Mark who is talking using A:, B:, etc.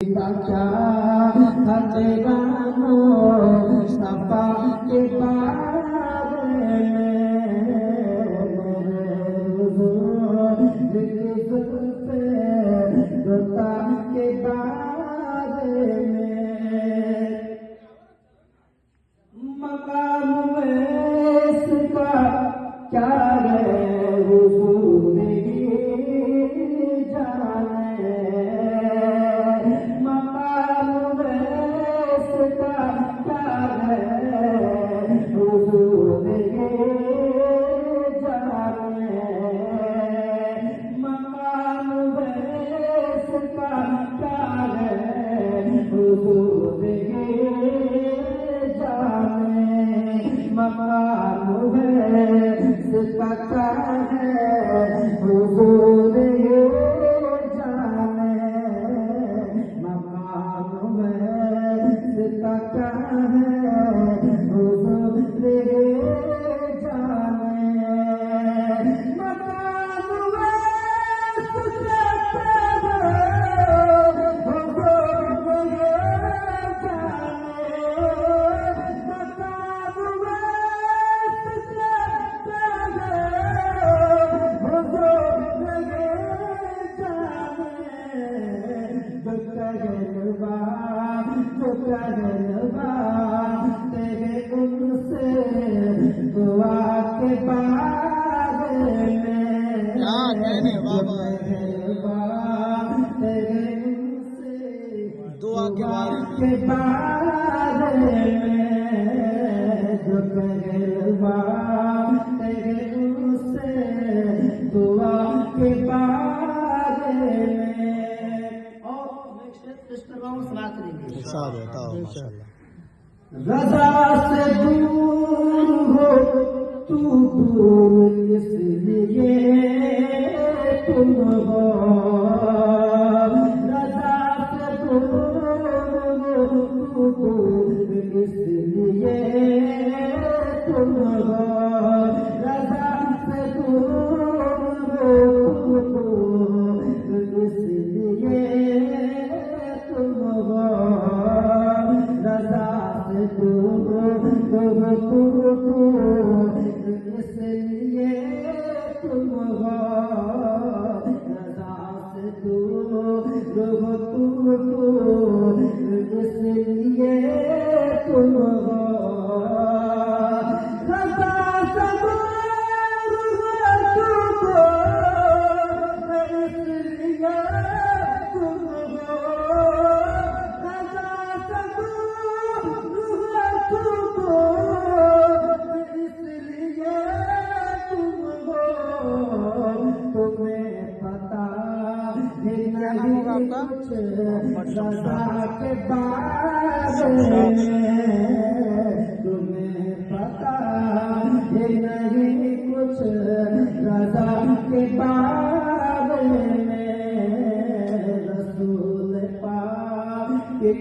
A: का क्या था तेरा मुस्तफा के बारे में दुता के बारे में मकाम इसका क्या है हुजूर ही जाने मकाम इसका क्या है हुजूर ही जाने मकाम इसका क्या है हुजूर ही मकाम है जिसका क्या है हुजूर ये जाने मकाम है जिसका क्या है हुजूर ये जाने मकाम है जिसका क्या है हुजूर ये तेरे उनसे दुआ के बारे में तेरे उनसे दुआ के बारे में जो कहलवा तेरे उनसे दुआ के बारे में और नेक्स्ट कृष्ण राम सलाह करेंगे रज़ा से दूर हो तू दूर इसलिए तुम हो रज़ा से दूर हो तू दूर इसलिए तुम हो रज़ा से दूर हो तू दूर इसलिए तुम हो रज़ा इसलिए तुम हो रज़ा से इसलिए तुम हो रज़ा से इसलिए तुम रज़ा के बारे में तुम्हें पता है नहीं कुछ रज़ा के बारे में रसूल पाक के